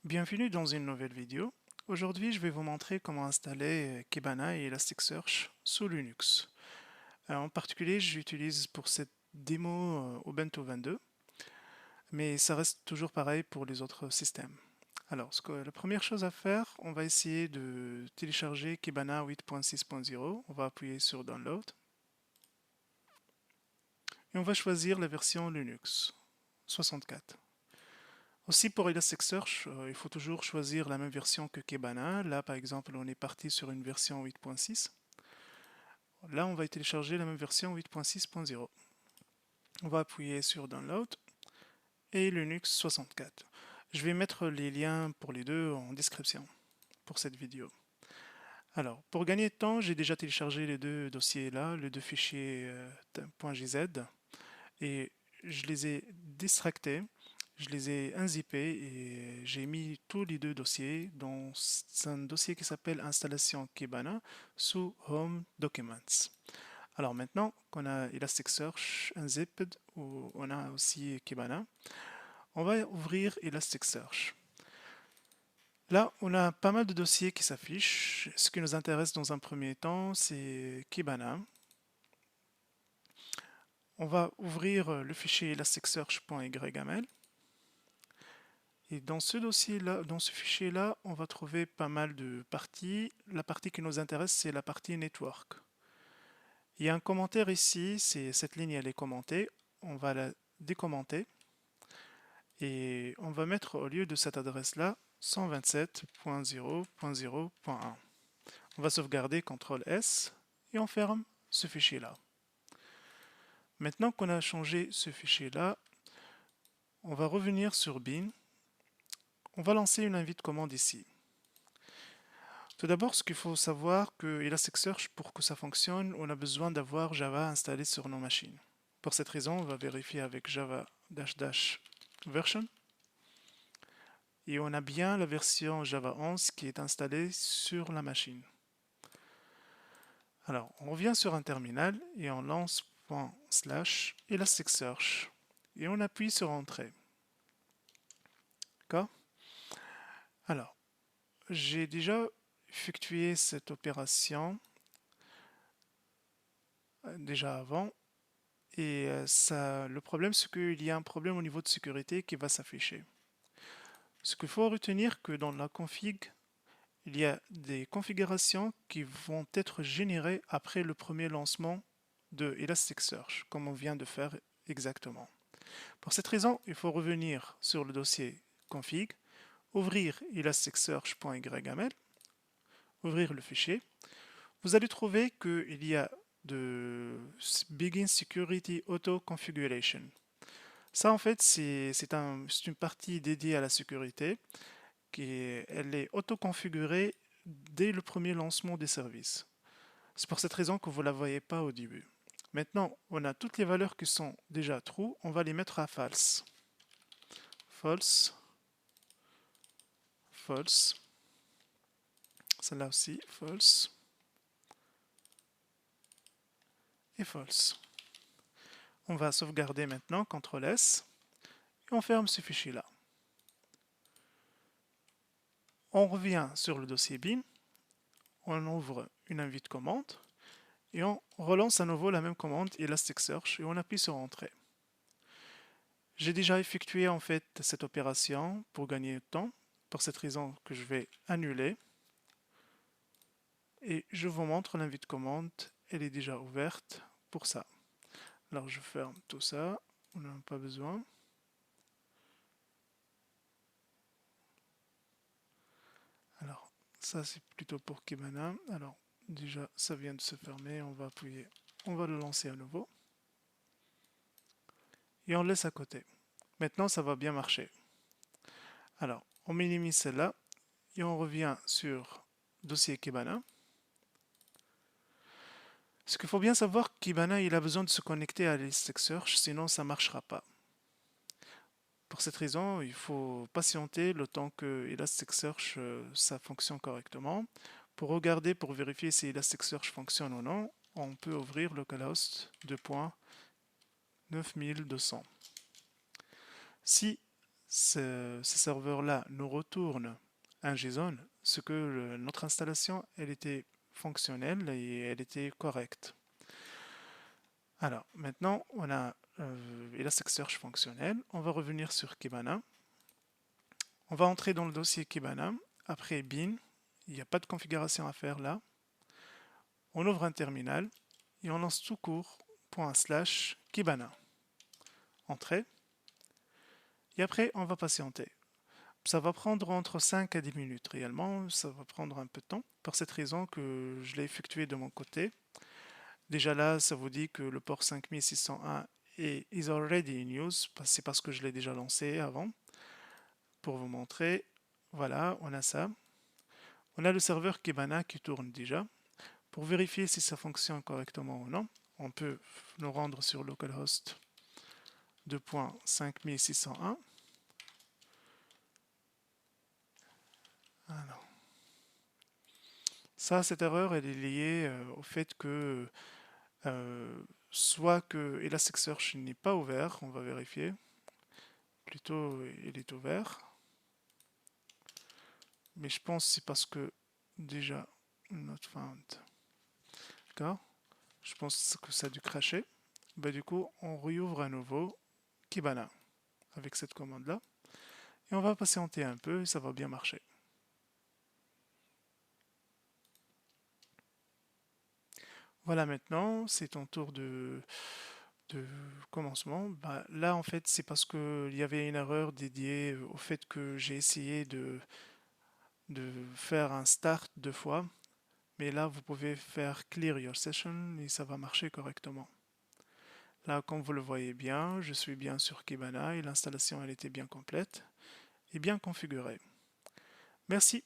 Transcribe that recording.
Bienvenue dans une nouvelle vidéo. Aujourd'hui, je vais vous montrer comment installer Kibana et Elasticsearch sous Linux. En particulier, j'utilise pour cette démo Ubuntu 22, mais ça reste toujours pareil pour les autres systèmes. Alors, la première chose à faire, on va essayer de télécharger Kibana 8.6.0. On va appuyer sur Download et on va choisir la version Linux 64. Aussi pour Elasticsearch, il faut toujours choisir la même version que Kibana. Là, par exemple, on est parti sur une version 8.6. Là, on va télécharger la même version 8.6.0. On va appuyer sur Download et Linux 64. Je vais mettre les liens pour les deux en description pour cette vidéo. Alors, pour gagner de temps, j'ai déjà téléchargé les deux dossiers là, les deux fichiers .gz, et je les ai distractés, je les ai unzippés et j'ai mis tous les deux dossiers dans un dossier qui s'appelle installation Kibana sous Home Documents. Alors maintenant qu'on a Elasticsearch unzipped ou on a aussi Kibana, on va ouvrir Elasticsearch. Là, on a pas mal de dossiers qui s'affichent. Ce qui nous intéresse dans un premier temps, c'est Kibana. On va ouvrir le fichier elasticsearch.yml. Et dans ce dossier-là, dans ce fichier-là, on va trouver pas mal de parties. La partie qui nous intéresse, c'est la partie network. Il y a un commentaire ici, cette ligne elle est commentée. On va la décommenter et on va mettre au lieu de cette adresse-là 127.0.0.1. On va sauvegarder CTRL S et on ferme ce fichier-là. Maintenant qu'on a changé ce fichier-là, on va revenir sur bin. On va lancer une invite commande ici. Tout d'abord, ce qu'il faut savoir que Elasticsearch, pour que ça fonctionne, on a besoin d'avoir Java installé sur nos machines. Pour cette raison, on va vérifier avec Java version. Et on a bien la version Java 11 qui est installée sur la machine. Alors, on revient sur un terminal et on lance /Elasticsearch et on appuie sur Entrée. D'accord? Alors, j'ai déjà effectué cette opération déjà avant et le problème c'est qu'il y a un problème au niveau de sécurité qui va s'afficher. Ce qu'il faut retenir que dans la config, il y a des configurations qui vont être générées après le premier lancement de Elasticsearch, comme on vient de faire exactement. Pour cette raison, il faut revenir sur le dossier config, ouvrir elasticsearch.yml, ouvrir le fichier. Vous allez trouver qu'il y a de Begin Security Auto Configuration. Ça, en fait, c'est une partie dédiée à la sécurité elle est auto-configurée dès le premier lancement des services. C'est pour cette raison que vous ne la voyez pas au début. Maintenant, on a toutes les valeurs qui sont déjà true, on va les mettre à false. False, false, celle-là aussi, false, et false. On va sauvegarder maintenant, CTRL S, et on ferme ce fichier-là. On revient sur le dossier bin, on ouvre une invite commande, et on relance à nouveau la même commande Elasticsearch, et on appuie sur Entrée. J'ai déjà effectué en fait cette opération pour gagner du temps, pour cette raison que je vais annuler. Et je vous montre l'invite commande, elle est déjà ouverte pour ça. Alors je ferme tout ça, on n'en a pas besoin. Alors ça c'est plutôt pour Kibana. Alors déjà ça vient de se fermer, on va appuyer, on va le lancer à nouveau. Et on le laisse à côté. Maintenant ça va bien marcher. Alors on minimise celle-là et on revient sur dossier Kibana. Ce qu'il faut bien savoir, Kibana il a besoin de se connecter à Elasticsearch, sinon ça ne marchera pas. Pour cette raison, il faut patienter le temps que Elasticsearch ça fonctionne correctement. Pour regarder, pour vérifier si Elasticsearch fonctionne ou non, on peut ouvrir localhost 2.9200. Si ce serveur-là nous retourne un JSON, ce que notre installation, elle était fonctionnelle et elle était correcte. Alors, maintenant, on a Elasticsearch fonctionnel. On va revenir sur Kibana. On va entrer dans le dossier Kibana. Après bin, il n'y a pas de configuration à faire là. On ouvre un terminal et on lance tout court /kibana. Entrée. Et après, on va patienter. Ça va prendre entre 5 à 10 minutes réellement, ça va prendre un peu de temps, par cette raison que je l'ai effectué de mon côté. Déjà là, ça vous dit que le port 5601 is already in use, c'est parce que je l'ai déjà lancé avant. Pour vous montrer, voilà, on a ça. On a le serveur Kibana qui tourne déjà. Pour vérifier si ça fonctionne correctement ou non, on peut nous rendre sur localhost 2.5601. Alors, ça, cette erreur, elle est liée au fait que soit que Elasticsearch n'est pas ouvert, on va vérifier. Plutôt, il est ouvert. Mais je pense que c'est parce que déjà, not found. D'accord? Je pense que ça a dû cracher. Bah, du coup, on réouvre à nouveau Kibana avec cette commande-là. Et on va patienter un peu et ça va bien marcher. Voilà, maintenant, c'est ton tour de commencement. Bah, là, en fait, c'est parce qu'il y avait une erreur dédiée au fait que j'ai essayé de faire un start 2 fois. Mais là, vous pouvez faire clear your session et ça va marcher correctement. Là, comme vous le voyez bien, je suis bien sur Kibana et l'installation elle était bien complète et bien configurée. Merci.